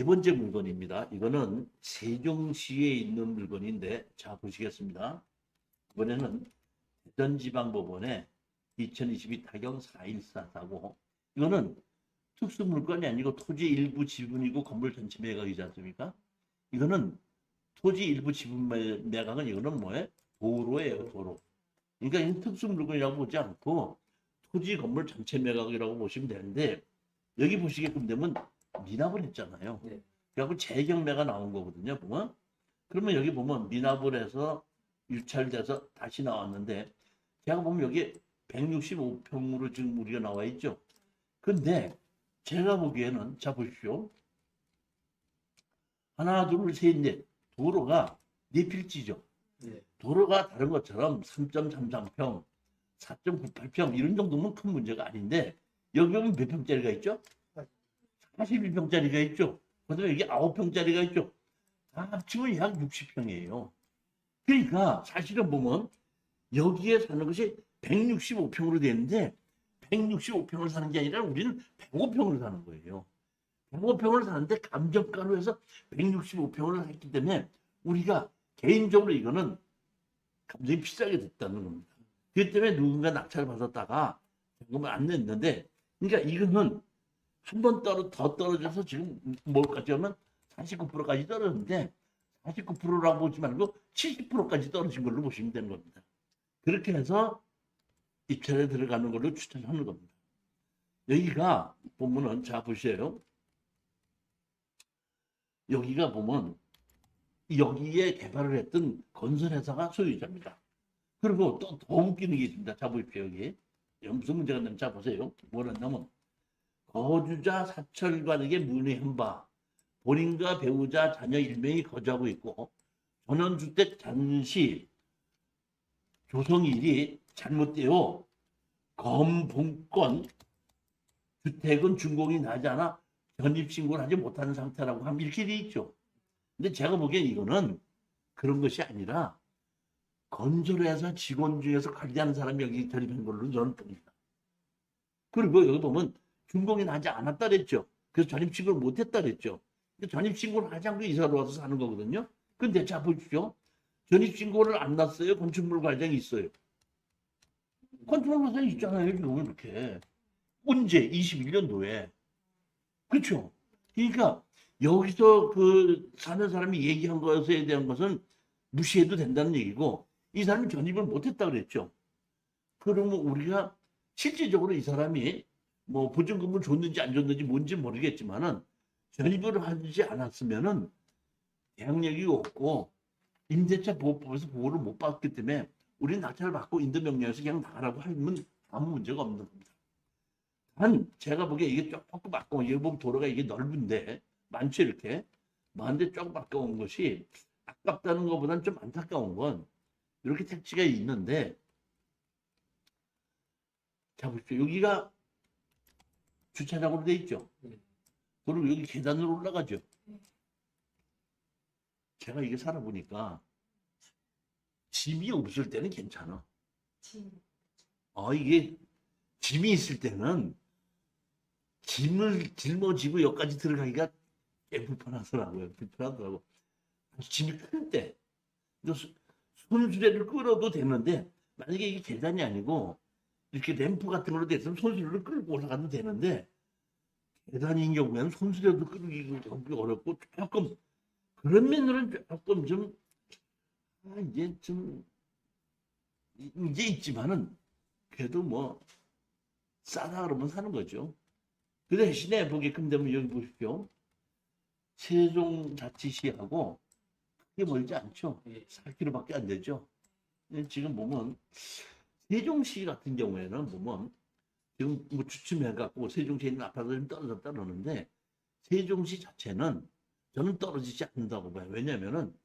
번째 물건입니다. 이거는 세종시에 있는 물건인데, 자, 보시겠습니다. 이번에는 대전지방법원의 2022 타경 4144고, 이거는 특수 물건이 아니고 토지 일부 지분이고 건물 전체 매각이지 않습니까? 이거는 토지 일부 지분 매각은 이거는 뭐예요? 도로예요, 도로. 그러니까 이건 특수 물건이라고 보지 않고 토지 건물 전체 매각이라고 보시면 되는데, 여기 보시게끔 되면 미납을 했잖아요. 네. 그래갖고 재경매가 나온 거거든요, 보면. 그러면 여기 보면 미납을 해서 유찰돼서 다시 나왔는데, 제가 보면 여기 165평으로 지금 우리가 나와 있죠. 근데 제가 보기에는, 자 보십시오. 하나, 둘, 셋, 넷. 도로가 네 필지죠. 네. 도로가 다른 것처럼 3.33평, 4.98평 이런 정도면 큰 문제가 아닌데, 여기 보면 몇 평짜리가 있죠? 41평짜리가 있죠. 그다음에 여기 9평짜리가 있죠. 다 합치면 약 60평이에요. 그러니까 사실은 보면 여기에 사는 것이 165평으로 되는데, 165평을 사는 게 아니라 우리는 105평을 사는 거예요. 105평을 사는데 감정가로 해서 165평을 했기 때문에 우리가 개인적으로 이거는 감정이 비싸게 됐다는 겁니다. 그렇기 때문에 누군가 낙찰을 받았다가 현금을 안 냈는데, 그러니까 이거는 한 번 더 떨어져서 지금 뭘까지 하면 49%까지 떨어졌는데, 49%라고 보지 말고 70%까지 떨어진 걸로 보시면 되는 겁니다. 그렇게 해서 입찰에 들어가는 걸로 추천하는 겁니다. 여기가 보면은, 자 보세요. 여기가 보면 여기에 개발을 했던 건설회사가 소유자입니다. 그리고 또 더 웃기는 게 있습니다. 자 보십시오. 여기 무슨 문제가 있냐면, 자 보세요. 뭐랬냐면, 거주자 사철관에게 문의한 바 본인과 배우자 자녀 1명이 거주하고 있고, 전원주택 잠시 조성일이 잘못되어 검본권 주택은 준공이 나지 않아 전입신고를 하지 못하는 상태라고 하면 이렇게 돼 있죠. 근데 제가 보기엔 이거는 그런 것이 아니라 건설회사 직원 중에서 관리하는 사람이 여기 전입한 걸로 저는 봅니다. 그리고 여기 보면 준공이 나지 않았다 그랬죠. 그래서 전입신고를 못했다 그랬죠. 전입신고를 하지 않고 이사를 와서 사는 거거든요. 근데 자 보십시오. 전입신고를 안 났어요. 건축물 과정이 있어요. 건축물 과정이 있잖아요. 지금 이렇게. 언제? 21년도에. 그렇죠. 그러니까 여기서 그 사는 사람이 얘기한 것에 대한 것은 무시해도 된다는 얘기고, 이 사람이 전입을 못했다 그랬죠. 그러면 우리가 실질적으로 이 사람이 뭐 보증금을 줬는지 안 줬는지 뭔지 모르겠지만은 전입을 하지 않았으면은 대항력이 없고 임대차 보호법에서 보호를 못 받기 때문에 우리는 낙찰을 받고 인도명령에서 그냥 나가라고 하면 아무 문제가 없는 겁니다. 단 제가 보기에 이게 조금 아까워. 여기 보면 도로가 이게 넓은데 많죠 이렇게. 많은데 조금 아까운 것이, 아깝다는 것보다는 좀 안타까운 건 이렇게 택지가 있는데, 자 보십시오. 여기가 주차장으로 돼 있죠. 그리고 여기 계단으로 올라가죠. 제가 이게 살아보니까 짐이 없을 때는 괜찮아. 이게 짐이 있을 때는 짐을 짊어지고 여기까지 들어가기가 꽤 불편하더라고. 짐이 클 때 손수레를 끌어도 되는데, 만약에 이게 계단이 아니고 이렇게 램프 같은 걸로 돼 있으면 손수레를 끌고 올라가도 되는데, 계단인 경우에는 손수레도 끌기 어렵고 조금, 그런 면으로는 조금 좀 이제 좀 이제 있지만은 그래도 뭐 싸다 그러면 사는 거죠. 그 대신에 보게끔 되면 여기 보십시오. 세종자치시하고 크게 멀지 않죠. 4km밖에 안 되죠. 지금 보면 세종시 같은 경우에는 보면 지금 뭐 주춤해갖고 세종시에 있는 아파트가 좀 떨어졌다 그러는데, 세종시 자체는 저는 떨어지지 않는다고 봐요. 왜냐면은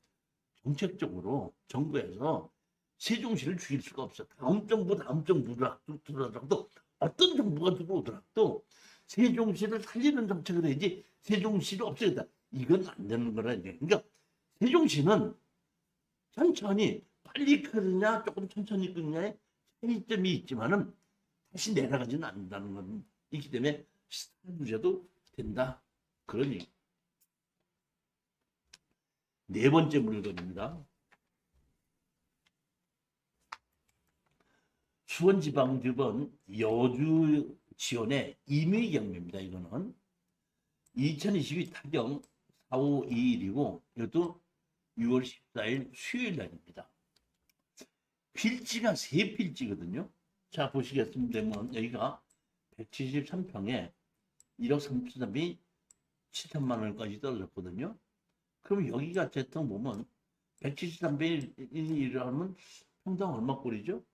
정책적으로 정부에서 세종시를 죽일 수가 없어. 다음 정부더라도 어떤 정부가 들어오더라도 세종시를 살리는 정책을 해야지 세종시를 없애겠다. 이건 안 되는 거라는 얘기예요. 그러니까 세종시는 천천히, 빨리 끄느냐 조금 천천히 끄느냐의 차이점이 있지만은 다시 내려가지는 않는다는 건 있기 때문에 시스템 문제도 된다. 그런 얘기. 네 번째 물건입니다. 수원지방법원 여주 지원의 임의경매입니다. 이거는 2022 타경 4521이고 이것도 6월 14일 수요일 날입니다. 필지가 세 필지거든요. 자 보시겠습니다. 여기가 173평에 1억 3천삼이 7천만 원까지 떨어졌거든요. 그럼 여기가 대충 보면 173배 1이라면 평당 얼마 꼴이죠?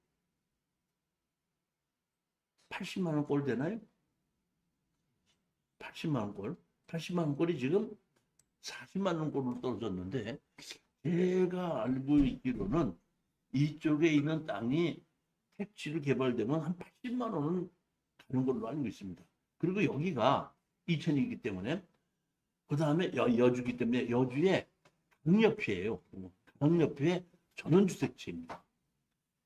80만 원 꼴 되나요? 80만 원 꼴. 80만 원 꼴이 지금 40만 원 꼴로 떨어졌는데 제가 알고 있기로는 이쪽에 있는 땅이 택지로 개발되면 한 80만 원은 가는 걸로 알고 있습니다. 그리고 여기가 이천이기 때문에 그 다음에 여주기 때문에 여주의 강옆이에요. 강옆에 전원주택지입니다.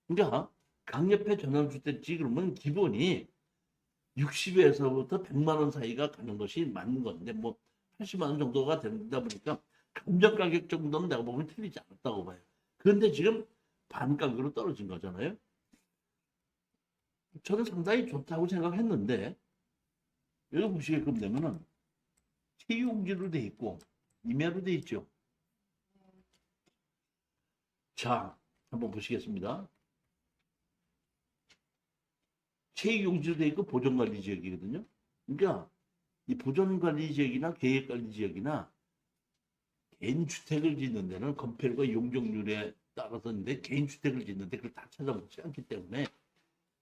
그러니까 강옆에 전원주택지 그러면 기본이 60에서부터 100만 원 사이가 가는 것이 맞는 건데 뭐 80만 원 정도가 된다 보니까 감정 가격 정도는 내가 보면 틀리지 않았다고 봐요. 그런데 지금 반가격으로 떨어진 거잖아요. 저는 상당히 좋다고 생각했는데 여기 보시게끔 되면은 체유용지로 돼 있고 임야로 돼 있죠. 자, 한번 보시겠습니다. 체육용지로 돼 있고 보존관리 지역이거든요. 그러니까 이 보존관리 지역이나 계획관리 지역이나 개인 주택을 짓는 데는 건폐율과 용적률에 따라서인데 개인 주택을 짓는데 그걸 다 찾아보지 않기 때문에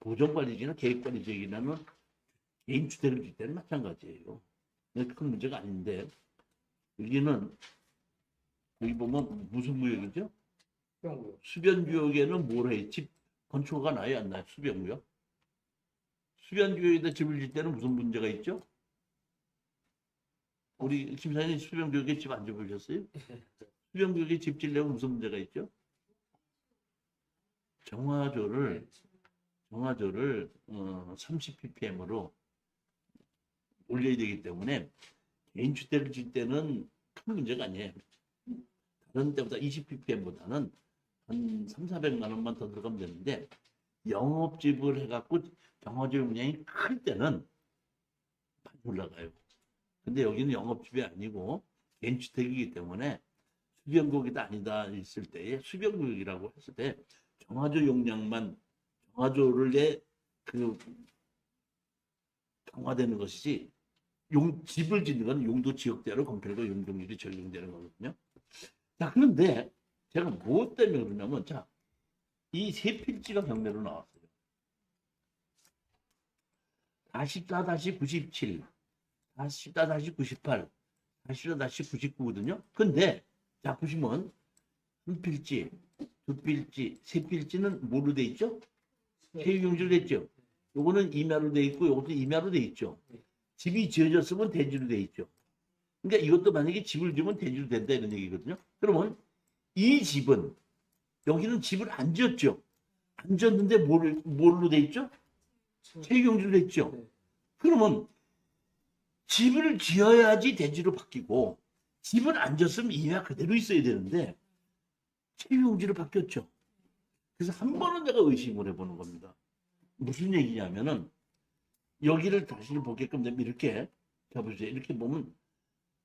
보존관리 지역이나 계획관리 지역이라는 개인 주택을 짓을 때는 마찬가지예요. 큰 문제가 아닌데 여기는 여기 보면 무슨 구역이죠? 수변구역에는 뭐라 했지? 건축허가 나요 안 나요? 수변구역? 수변구역에다 집을 짓 때는 무슨 문제가 있죠? 우리 김사장님 수변구역에 집 안 지어보셨어요? 수변구역에 집 짓려면 무슨 문제가 있죠? 정화조를 30ppm으로 올려야 되기 때문에 개인주택을 짓 때는 큰 문제가 아니에요. 다른 때보다 20ppm보다는 한 3,400만 원만 더 들어가면 되는데 영업집을 해갖고 정화조 용량이 클 때는 많이 올라가요. 근데 여기는 영업집이 아니고 개인주택이기 때문에 수변구역이다 아니다 있을 때에 수변구역이라고 했을 때 정화조 용량만 정화조를 강화되는 것이지 집을 짓는 건 용도 지역대로 건폐율과 용적률이 적용되는 거거든요. 자, 그런데 제가 무엇 때문에 그러냐면 자, 이 세 필지가 경매로 나왔어요. 44-97, 44-98, 44-99거든요. 근데 자 보시면 한 필지, 두 필지, 세 필지는 뭐로 돼 있죠? 체육용지로 돼 있죠. 요거는 임야로 돼 있고 요것도 임야로 돼 있죠. 집이 지어졌으면 대지로 돼 있죠. 그러니까 이것도 만약에 집을 지으면 대지로 된다 이런 얘기거든요. 그러면 이 집은 여기는 집을 안 지었죠. 안 지었는데 뭘로 돼 있죠? 체육용지로 돼 있죠. 그러면 집을 지어야지 대지로 바뀌고 집을 안 지었으면 임야 그대로 있어야 되는데 체육용지로 바뀌었죠. 그래서 한 번은 내가 의심을 해보는 겁니다. 무슨 얘기냐면은 여기를 다시 보게끔 되면 이렇게 잡으세요. 이렇게 보면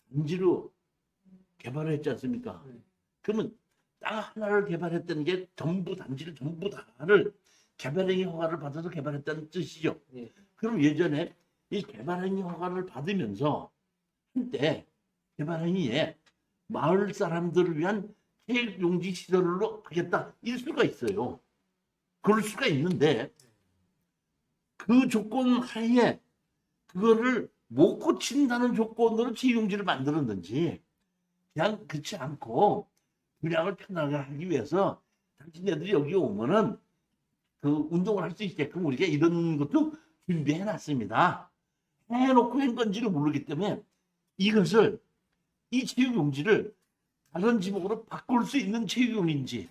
단지로 개발을 했지 않습니까? 그러면 땅 하나를 개발했다는 게 전부 단지를 전부 다를 개발행위 허가를 받아서 개발했다는 뜻이죠. 그럼 예전에 이 개발행위 허가를 받으면서 한때 개발행위에 마을 사람들을 위한 체육용지 시설로 하겠다 일 수가 있어요. 그럴 수가 있는데 그 조건 하에 그거를 못 고친다는 조건으로 체육용지를 만들었는지 그냥 그렇지 않고 분양을 편하게 하기 위해서 당신네들이 여기 오면은 그 운동을 할 수 있게끔 우리가 이런 것도 준비해 놨습니다. 해놓고 한 건지를 모르기 때문에 이것을 이 체육용지를 다른 지목으로 바꿀 수 있는 체육용지인지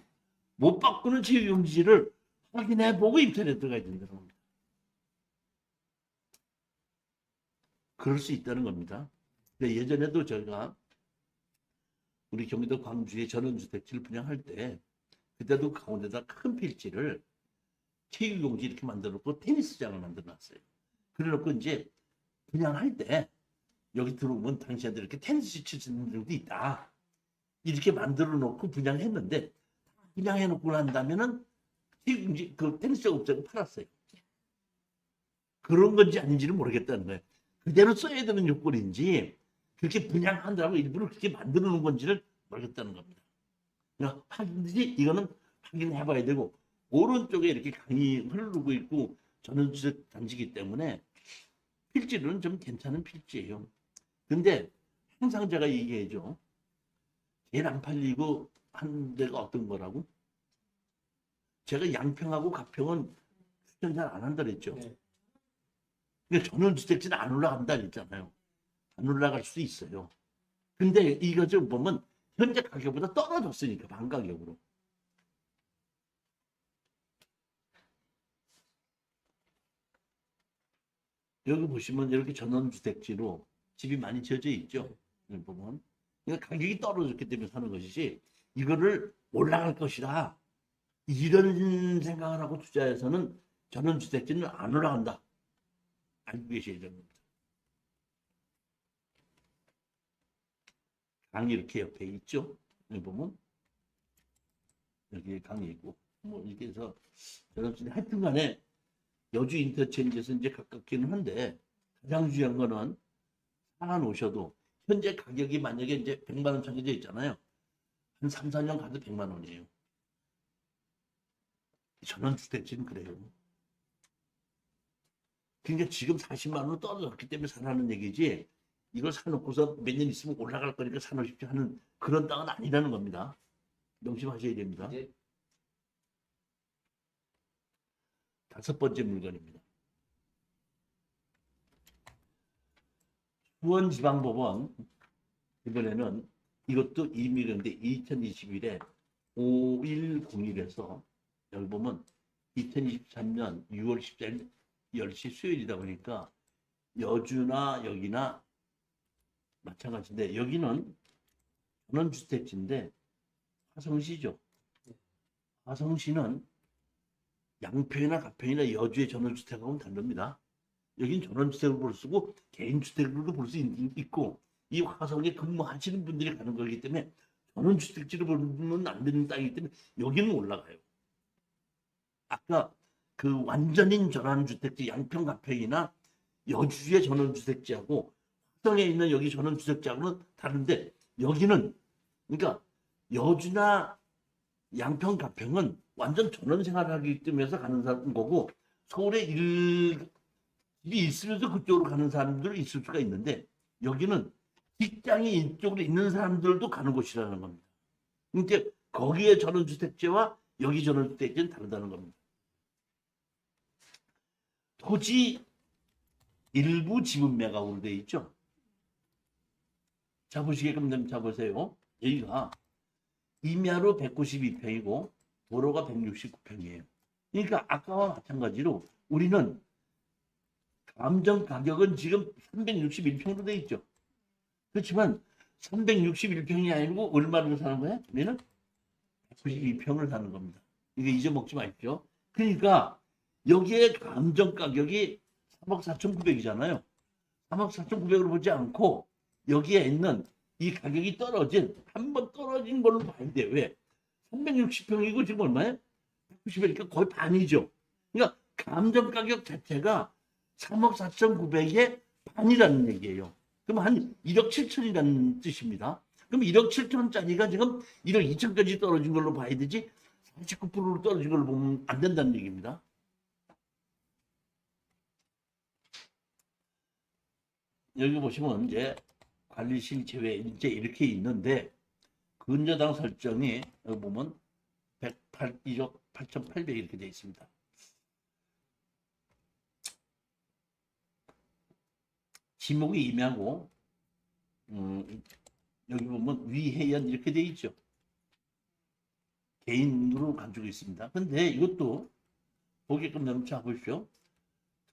못 바꾸는 체육용지를 확인해 보고 인터넷에 들어가야 된다는 겁니다. 그럴 수 있다는 겁니다. 예전에도 저희가 우리 경기도 광주에 전원주택지를 분양할 때 그때도 가운데다 큰 필지를 체육용지 이렇게 만들어 놓고 테니스장을 만들어 놨어요. 그래 놓고 이제 분양할 때 여기 들어오면 당신한테 이렇게 테니스 칠 수 있는 데도 있다. 이렇게 만들어 놓고 분양했는데 분양해 놓고 난다면은 체육용지 그 테니스장 업자가 팔았어요. 그런 건지 아닌지는 모르겠다는 거예요. 그대로 써야 되는 요건인지 그렇게 분양한다고 일부러 그렇게 만들어 놓은 건지를 모르겠다는 겁니다. 그러니까 반드시 이거는 확인해 봐야 되고 오른쪽에 이렇게 강이 흐르고 있고 전원주택 단지이기 때문에 필지는 좀 괜찮은 필지예요. 근데 항상 제가 얘기해줘. 제일 안 팔리고 한 데가 어떤 거라고? 제가 양평하고 가평은 추천 잘 안 한다 그랬죠. 네. 그러니까 전원주택지는 안 올라간다 그랬잖아요. 안 올라갈 수 있어요. 근데 이거 좀 보면 현재 가격보다 떨어졌으니까 반가격으로. 여기 보시면 이렇게 전원주택지로 집이 많이 지어져 있죠. 여기 보면. 그러니까 가격이 떨어졌기 때문에 사는 것이지 이거를 올라갈 것이다. 이런 생각을 하고 투자해서는 전원주택지는 안 올라간다. 알고 계셔야 됩니다. 강이 이렇게 옆에 있죠. 여기 보면 여기 강이 있고 뭐 이렇게 해서 전원주택 하여튼 간에 여주 인터체인지에서 이제 가깝기는 한데 가장 중요한 거는 상한 오셔도 현재 가격이 만약에 이제 100만 원 정해져 있잖아요. 한 3, 4년 가도 100만 원이에요. 전원주택지는 그래요. 그러니까 지금 40만 원은 떨어졌기 때문에 사라는 얘기지 이걸 사놓고서 몇 년 있으면 올라갈 거니까 사놓으십시오 하는 그런 땅은 아니라는 겁니다. 명심하셔야 됩니다. 네. 다섯 번째 물건입니다. 수원지방법원 이번에는 이것도 이미는데 2021에 5101에서 여기 보면 2023년 6월 14일 10시 수요일이다 보니까 여주나 여기나 마찬가지인데 여기는 전원주택지인데 화성시죠. 화성시는 양평이나 가평이나 여주의 전원주택하고는 다릅니다. 여긴 전원주택으로 볼 수 있고 개인주택으로도 볼 수 있고 이 화성에 근무하시는 분들이 가는 거기 때문에 전원주택지로 보면 안 되는 땅이기 때문에 여기는 올라가요. 아까 그 완전인 전원주택지 양평 가평이나 여주의 전원주택지하고 화성에 있는 여기 전원주택지하고는 다른데 여기는 그러니까 여주나 양평 가평은 완전 전원 생활하기 때문에 가는 사람 거고 서울에 집이 있으면서 그쪽으로 가는 사람들이 있을 수가 있는데 여기는 직장이 이쪽으로 있는 사람들도 가는 곳이라는 겁니다. 그러니까 거기에 전원주택지와 여기 전원주택지는 다르다는 겁니다. 토지 일부 지분 매각으로 되어 있죠. 잡으시게끔 좀 잡으세요. 여기가 임야로 192평이고 도로가 169평이에요. 그러니까 아까와 마찬가지로 우리는 감정 가격은 지금 361평으로 되어 있죠. 그렇지만 361평이 아니고 얼마를 사는 거야? 우리는 192평을 사는 겁니다. 이거 잊어먹지 마십시오. 그러니까 여기에 감정 가격이 3억 4,900이잖아요. 3억 4,900으로 보지 않고 여기에 있는 이 가격이 떨어진 한번 떨어진 걸로 봐야 돼요. 왜? 360평이고 지금 얼마예요? 190이니까 거의 반이죠. 그러니까 감정 가격 자체가 3억 4,900의 반이라는 얘기예요. 그럼 한 1억 7천이라는 뜻입니다. 그럼 1억 7천짜리가 지금 1억 2천까지 떨어진 걸로 봐야 되지 49%로 떨어진 걸로 보면 안 된다는 얘기입니다. 여기 보시면 이제 관리실 제외 이제 이렇게 있는데 근저당 설정이 여기 보면 101억 8,800 이렇게 되어 있습니다. 지목이 임야고 여기 보면 위해연 이렇게 되어 있죠. 개인으로 가지고 있습니다. 근데 이것도 보게끔 좀 잡으십시오.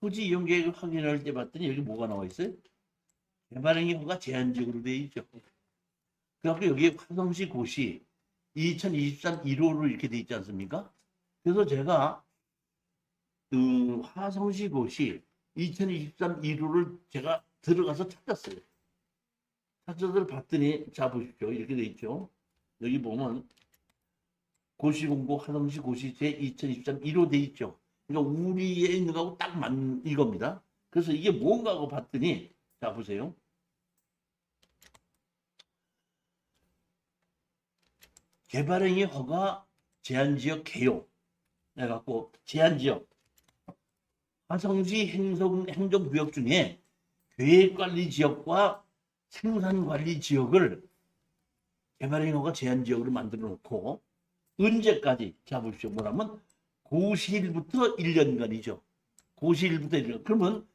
토지 이용 계획 확인할 때 봤더니 여기 뭐가 나와 있어요? 개발행위가 제한적으로 되어 있죠. 그래갖고 여기 화성시 고시 2023 1호로 이렇게 돼 있지 않습니까? 그래서 제가 그 화성시 고시 2023 1호를 제가 들어가서 찾았어요. 찾아서 봤더니 자 보십시오. 이렇게 돼 있죠. 여기 보면 고시공고 화성시 고시제 2023 1호 돼 있죠. 그러니까 우리에 있는 거하고 딱 맞는 이겁니다. 그래서 이게 뭔가 하고 봤더니 자 보세요. 개발행위 허가 제한지역 개요. 해갖고 제한지역 화성시 행정구역 중에 계획관리지역과 생산관리지역을 개발행위 허가 제한지역으로 만들어 놓고 언제까지 잡으십시오. 뭐라면 고시일부터 1년간이죠. 고시일부터 1년. 그러면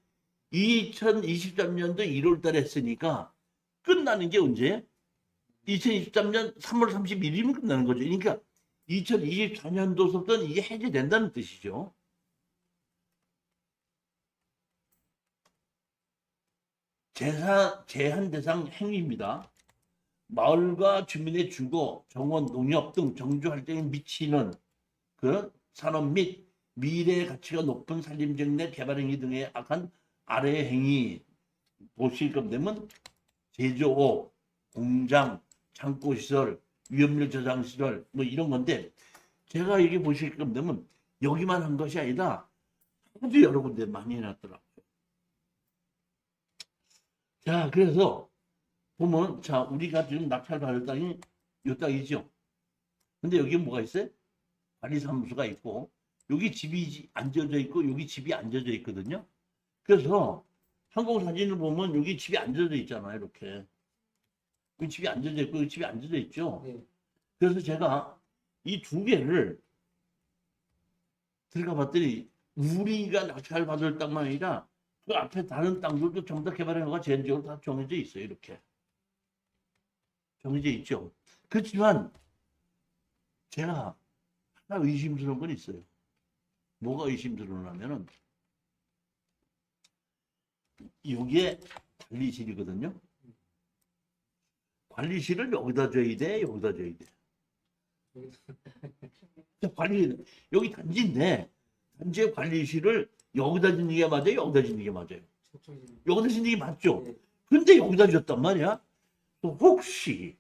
2023년도 1월 달에 했으니까 끝나는 게 언제? 2023년 3월 31일이면 끝나는 거죠. 그러니까 2024년도서부터는 이게 해제된다는 뜻이죠. 제한 대상 행위입니다. 마을과 주민의 주거, 정원, 농협 등 정주 활동에 미치는 그 산업 및 미래 가치가 높은 산림적 내 개발 행위 등의 악한 아래 행위 보시급 되면 제조업, 공장, 창고시설, 위험물 저장시설 뭐 이런 건데 제가 여기 보시끔 되면 여기만 한 것이 아니라 아주 여러 군데 많이 해놨더라고요. 자, 그래서 보면 자 우리가 지금 낙찰받을 땅이 이 땅이죠. 근데 여기 뭐가 있어요? 관리사무소가 있고 여기 집이 앉아져 있고 여기 집이 앉아져 있거든요. 그래서 항공사진을 보면 여기 집이 앉아져 있잖아요. 이렇게 그 집이 앉아져 있고 이 집이 앉아져 있죠. 네. 그래서 제가 이 두 개를 들어가 봤더니 우리가 낙찰받을 땅만 아니라 그 앞에 다른 땅들도 전부 다 개발허가 제한적으로 다 정해져 있어요. 이렇게 정해져 있죠. 그렇지만 제가 하나 의심스러운 건 있어요. 뭐가 의심스러우냐면은 이게 관리실이거든요. 관리실을 여기다 줘야 돼, 여기다 줘야 돼. 관리 여기 단지인데 단지의 관리실을 여기다 짓는 게 맞아요, 여기다 짓는 게 맞아요. 여기다 짓는 게 맞죠. 네. 근데 여기다 줬단 말이야. 또 혹시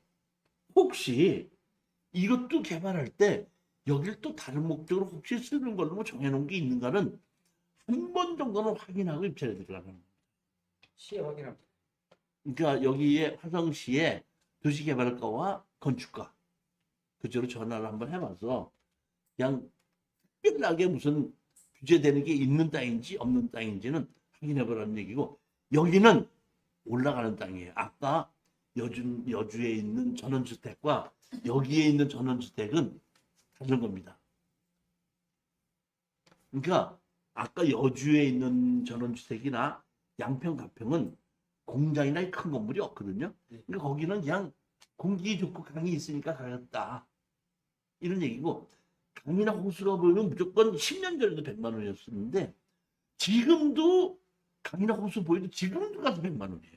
이것도 개발할 때 여기를 또 다른 목적으로 혹시 쓰는 걸로 뭐 정해놓은 게 있는가는 한 번 정도는 확인하고 입찰에 들어가는. 시에 확인합니다. 그러니까 여기에 화성시에 도시개발과와 건축가 그쪽으로 전화를 한번 해봐서 그냥 특별하게 무슨 규제되는 게 있는 땅인지 없는 땅인지는 확인해보라는 얘기고 여기는 올라가는 땅이에요. 아까 여주에 있는 전원주택과 여기에 있는 전원주택은 다른 겁니다. 그러니까 아까 여주에 있는 전원주택이나 양평, 가평은 공장이나 큰 건물이 없거든요. 그러니까 거기는 그냥 공기 좋고 강이 있으니까 가겠다. 이런 얘기고 강이나 호수가 보이면 무조건 10년 전에도 100만 원이었었는데 지금도 강이나 호수 보이도 지금도 가서 100만 원이에요.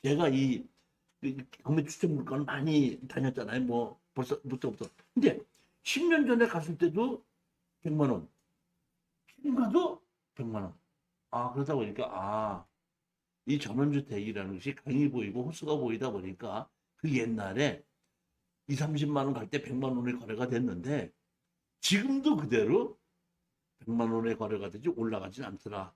제가 이 경매 추천 물건 많이 다녔잖아요. 뭐 벌써부터. 근데 10년 전에 갔을 때도 100만 원. 지금 가도 100만 원. 아, 그러다 보니까 이 전원주택이라는 것이 강이 보이고 호수가 보이다 보니까 그 옛날에 2, 30만 원 갈 때 100만 원의 거래가 됐는데 지금도 그대로 100만 원의 거래가 되지 올라가진 않더라.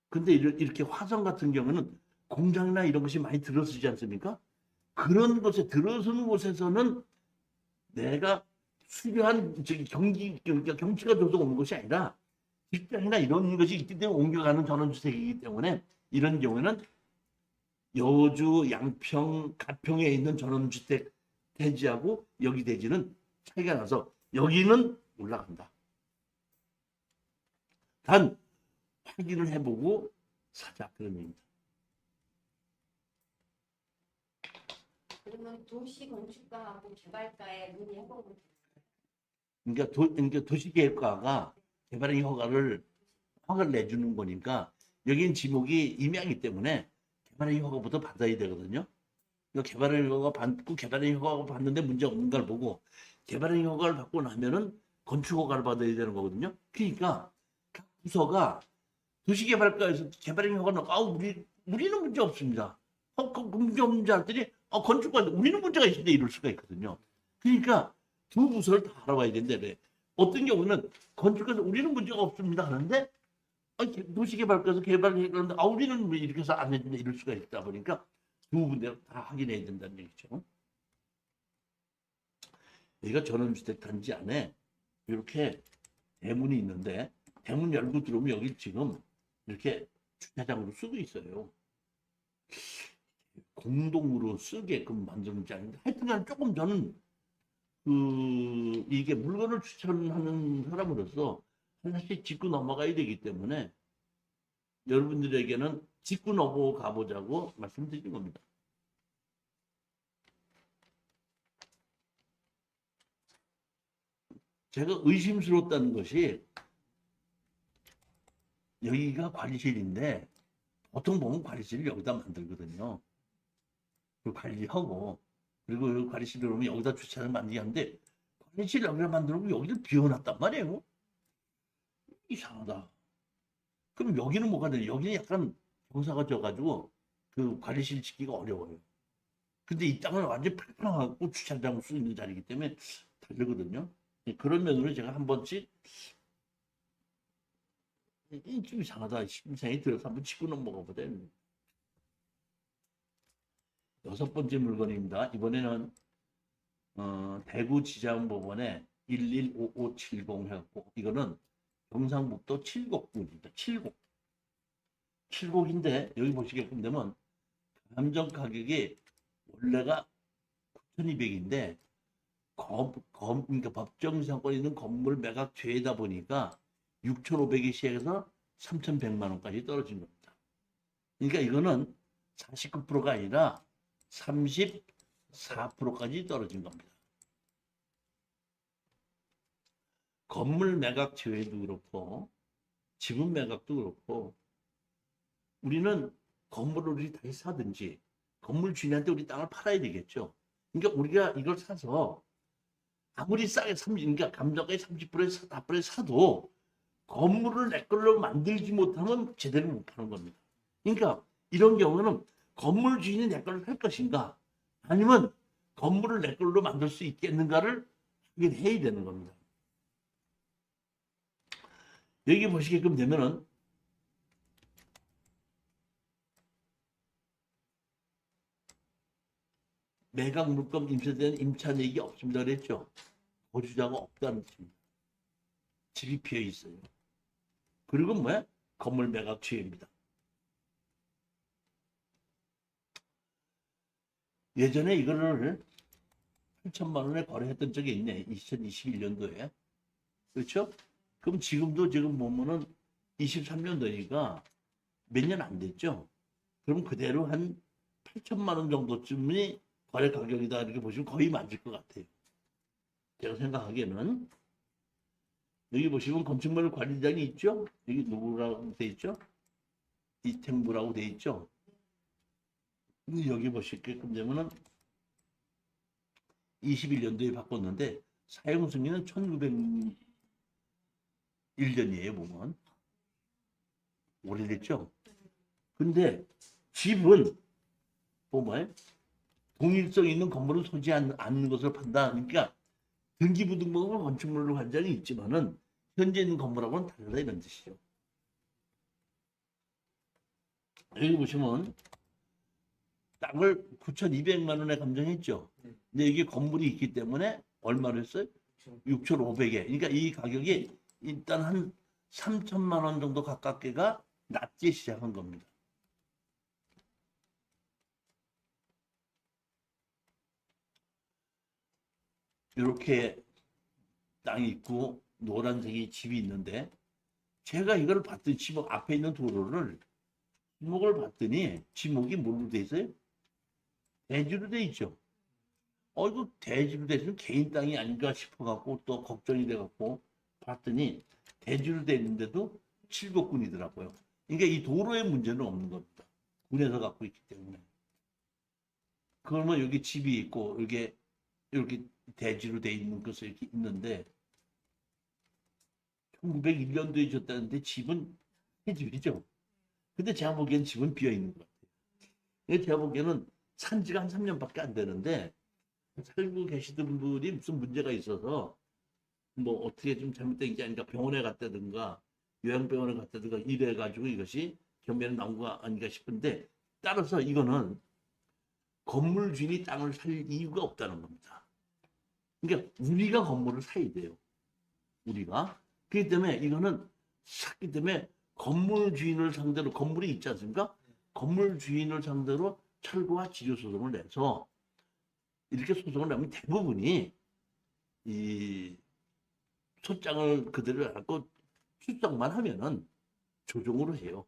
근데 이렇게 화성 같은 경우는 공장이나 이런 것이 많이 들어서지 않습니까? 그런 곳에 들어서는 곳에서는 내가 수려한 경치가 좋아서 오는 것이 아니라 직장이나 이런 것이 있기 때문에 옮겨가는 전원주택이기 때문에 이런 경우에는 여주, 양평, 가평에 있는 전원주택 대지하고 여기 대지는 차이가 나서 여기는 올라간다. 단 확인을 해보고 사자 그런 얘기입니다. 그러면 도시건축가하고 개발가에 문의해보면 그러니까 도시계획과가 개발행위 허가를 내주는 거니까 여기는 지목이 임야이기 때문에 개발행위 허가부터 받아야 되거든요. 이거 개발행 허가 받고 개발행 허가를 받는데 문제 없는 걸 보고 개발행 허가를 받고 나면은 건축 허가를 받아야 되는 거거든요. 그러니까 각 부서가 도시개발과에서 개발행 허가는 우리는 문제 없습니다. 그 문제 없는 줄 알았더니 건축과 우리는 문제가 있는데 이럴 수가 있거든요. 그러니까 두 부서를 다 알아봐야 된다네. 어떤 경우는 건축과에서 우리는 문제가 없습니다 하는데 도시개발과에서 개발을 했는데 우리는 왜 이렇게 해서 안 해준다 이럴 수가 있다 보니까 두 군데 다 확인해야 된다는 얘기죠. 여기가 전원주택 단지 안에 이렇게 대문이 있는데 대문 열고 들어오면 여기 지금 이렇게 주차장으로 쓰고 있어요. 공동으로 쓰게끔 만드는지 아닌데 하여튼간 조금 저는 이게 물건을 추천하는 사람으로서 하나씩 짚고 넘어가야 되기 때문에 여러분들에게는 짚고 넘어가 보자고 말씀드린 겁니다. 제가 의심스러웠다는 것이 여기가 관리실인데 보통 보면 관리실을 여기다 만들거든요. 그 관리하고 그리고 여기 관리실에 오면 여기다 주차를 만들게 하는데 관리실 여기다 만들고 여기를 비워놨단 말이에요. 이상하다. 그럼 여기는 뭐가 되냐? 여기는 약간 경사가 져가지고 그 관리실 짓기가 어려워요. 근데 이 땅은 완전히 평평하고 주차장을 수 있는 자리이기 때문에 다르거든요. 그런 면으로 제가 한 번씩 좀 이상하다 심생이 들어서 한번 짚고 넘어가보자. 여섯 번째 물건입니다. 이번에는 대구지장법원에 115570 해갖고 이거는 경상북도 칠곡군입니다. 칠곡인데 여기 보시게끔 되면 감정 가격이 원래가 9,200인데 그러니까 법정상권 있는 건물 매각 죄다 보니까 6,500이 시작해서 3,100만 원까지 떨어진 겁니다. 그러니까 이거는 49%가 아니라 34%까지 떨어진 겁니다. 건물 매각 제외도 그렇고 지분 매각도 그렇고 우리는 건물을 우리 다시 사든지 건물 주인한테 우리 땅을 팔아야 되겠죠. 그러니까 우리가 이걸 사서 아무리 싸게 그러니까 감정가의 30%에서 4%에 사도 건물을 내 걸로 만들지 못하면 제대로 못 파는 겁니다. 그러니까 이런 경우는 건물 주인이 내 걸로 살 것인가 아니면 건물을 내 걸로 만들 수 있겠는가를 확인해야 되는 겁니다. 여기 보시게끔 되면은 매각 물건 임차된 임차내역이 없습니다 그랬죠. 거주자가 없다는 뜻입니다. 집이 비어 있어요. 그리고 뭐야? 건물 매각 취해입니다. 예전에 이거를 8천만 원에 거래했던 적이 있네. 2021년도에. 그렇죠? 그럼 지금도 지금 보면은 23년도니까 몇 년 안 됐죠? 그럼 그대로 한 8천만 원 정도쯤이 거래 가격이다 이렇게 보시면 거의 맞을 것 같아요. 제가 생각하기에는 여기 보시면 건축물 관리장이 있죠? 여기 누구라고 돼 있죠? 이템부라고 돼 있죠? 여기 보시게끔 되면은 21년도에 바꿨는데 사용 승인은 1901년이에요 보면 오래됐죠? 근데 집은 보면 동일성 있는 건물을 소지하지 않는 것을 판단하니까 등기부등본은 건축물로 관장이 있지만은 현재 있는 건물하고는 다르다 이런 뜻이죠. 여기 보시면 땅을 9,200만 원에 감정했죠. 근데 이게 건물이 있기 때문에 얼마를 했어요? 6,500에. 그러니까 이 가격이 일단 한 3천만 원 정도 가깝게가 낮게 시작한 겁니다. 이렇게 땅이 있고 노란색이 집이 있는데 제가 이걸 봤더니 지목 앞에 있는 도로를 지목을 봤더니 지목이 뭘로 돼 있어요? 대지로 돼 있죠. 이거 대지로 돼 있으면 개인 땅이 아닌가 싶어갖고 또 걱정이 돼갖고 봤더니 대지로 돼 있는데도 칠곡군이더라고요. 그러니까 이 도로의 문제는 없는 겁니다. 군에서 갖고 있기 때문에. 그러면 여기 집이 있고 이게 이렇게 대지로 돼 있는 것이 이렇게 있는데 1901년도에 졌다는데 집은 새 집이죠. 근데 제가 보기엔 집은 비어 있는 것 같아요. 제가 보기에는 산 지가 한 3년밖에 안 되는데 살고 계시던 분이 무슨 문제가 있어서 뭐 어떻게 좀 잘못된 게 아닌가 병원에 갔다든가 요양병원에 갔다든가 이래가지고 이것이 경매는 나온 거 아닌가 싶은데 따라서 이거는 건물 주인이 땅을 살 이유가 없다는 겁니다. 그러니까 우리가 건물을 사야 돼요. 우리가. 그렇기 때문에 이거는 샀기 때문에 건물 주인을 상대로 건물이 있지 않습니까? 건물 주인을 상대로 철거와 지조 소송을 내서 이렇게 소송을 내면 대부분이 이 소장을 그대로 갖고 출석만 하면은 조정으로 해요.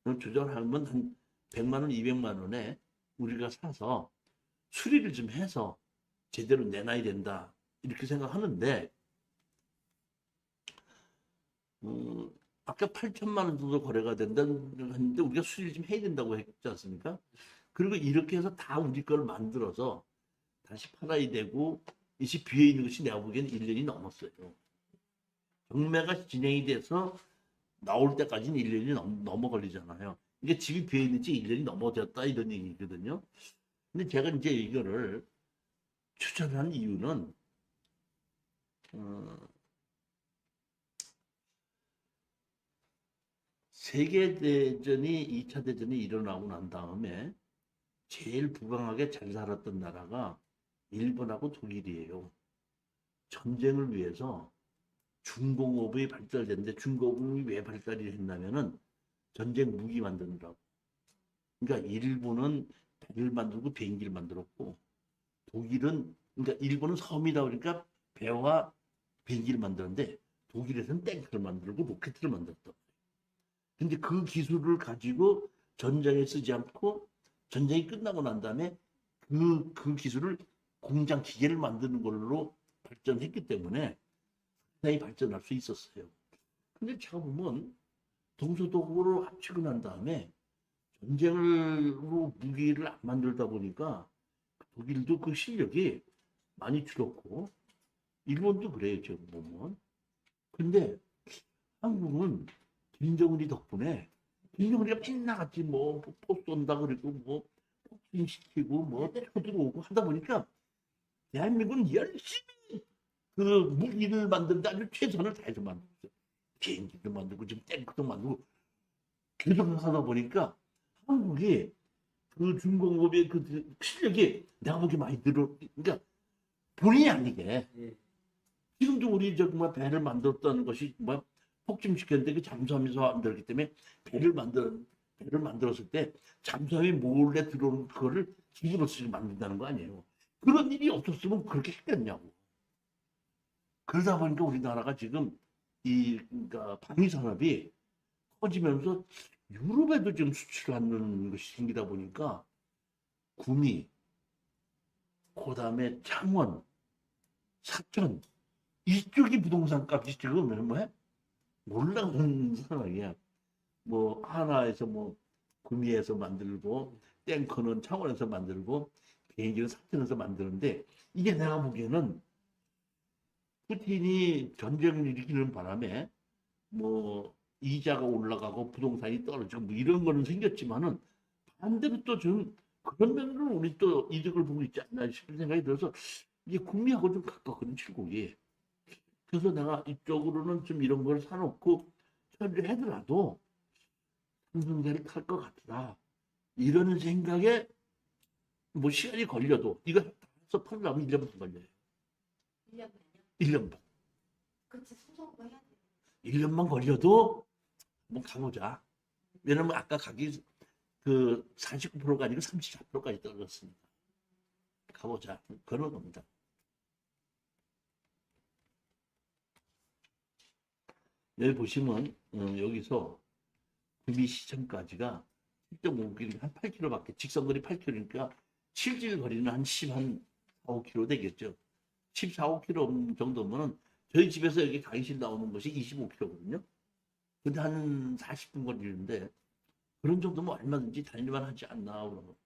그럼 조정을 하면 한 100만 원, 200만 원에 우리가 사서 수리를 좀 해서 제대로 내놔야 된다. 이렇게 생각하는데 아까 8천만 원 정도 거래가 된다는데 우리가 수리를 좀 해야 된다고 했지 않습니까? 그리고 이렇게 해서 다 우리 걸 만들어서 다시 팔아야 되고 이시 비어 있는 것이 내가 보기에는 1년이 넘었어요. 경매가 진행이 돼서 나올 때까지는 1년이 넘어 걸리잖아요. 이게 집이 비어 있는지 1년이 넘어졌다 이런 얘기거든요. 근데 제가 이제 이거를 추천한 이유는 세계대전이 2차 대전이 일어나고 난 다음에 제일 부강하게 잘 살았던 나라가 일본하고 독일이에요. 전쟁을 위해서 중공업이 발달됐는데 중공업이 왜 발달이 했냐면은 전쟁 무기 만드느라고. 그러니까 일본은 배를 만들고 비행기를 만들었고 독일은 그러니까 일본은 섬이다 보니까 배와 비행기를 만드는데 독일에서는 탱크를 만들고 로켓을 만들었다. 근데 그 기술을 가지고 전쟁에 쓰지 않고 전쟁이 끝나고 난 다음에 그 기술을 공장 기계를 만드는 걸로 발전했기 때문에 상당히 발전할 수 있었어요. 근데 제가 보면 동서독으로 합치고 난 다음에 전쟁으로 무기를 안 만들다 보니까 독일도 그 실력이 많이 줄었고 일본도 그래요, 지금 보면. 근데 한국은 김정은이 덕분에 김정은이가 맨날 같이 뭐 포스 쏜다 그리고 뭐 폭진시키고 뭐 쳐들어오고 하다 보니까 대한민국은 열심히 그 무기를 만드는데 아주 최선을 다해서 만들었어요. 비행기도 만들고 지금 탱크도 만들고 계속 하다 보니까 한국이 그 중공업의 그 실력이 내가 보기에 많이 늘어. 그러니까 본의 아니게 예. 지금도 우리 정말 배를 만들었다는 것이 뭐 폭침시켰는데 그 잠수함에서 만들었기 때문에 배를 만들었을 때 잠수함이 몰래 들어오는 그거를 기술로서 만든다는 거 아니에요. 그런 일이 없었으면 그렇게 했겠냐고. 그러다 보니까 우리나라가 지금 이 그러니까 방위 산업이 커지면서 유럽에도 지금 수출하는 것이 생기다 보니까 구미, 그다음에 창원, 사천 이쪽이 부동산 값이 지금 뭐해? 올라가는 상황이야. 뭐 하나에서 뭐 구미에서 만들고 탱커는 창원에서 만들고 비행기는 사천에서 만드는데 이게 내가 보기에는 푸틴이 전쟁을 일으키는 바람에 뭐 이자가 올라가고 부동산이 떨어지고 뭐 이런 거는 생겼지만은 반대로 또 좀 그런 면으로 우리 또 이득을 보고 있지 않나 싶은 생각이 들어서 이게 구미하고 좀 가깝거든 칠곡이. 그래서 내가 이쪽으로는 좀 이런 걸 사놓고 처리를 하더라도 상승세를 탈 것 같다. 이런 생각에 뭐 시간이 걸려도 이거 해서 팔려면 1년 반 걸려요. 1년 1년 반. 그치 소송도 해야 돼. 1년만 걸려도 한번 가보자. 왜냐면 아까 가기 그 49%가 아니고 34%까지 떨어졌으니까. 가보자. 그런 겁니다. 여기 보시면 여기서 구미시청까지가 7.5km, 한 8km밖에 직선거리 8km니까 실질 거리는 한 4, 5km 되겠죠. 14, 5km 정도면은 저희 집에서 여기 강의실 나오는 것이 25km거든요. 근데 한 40분 걸리는데 그런 정도면 얼마든지 다닐만 하지 않나 그러면.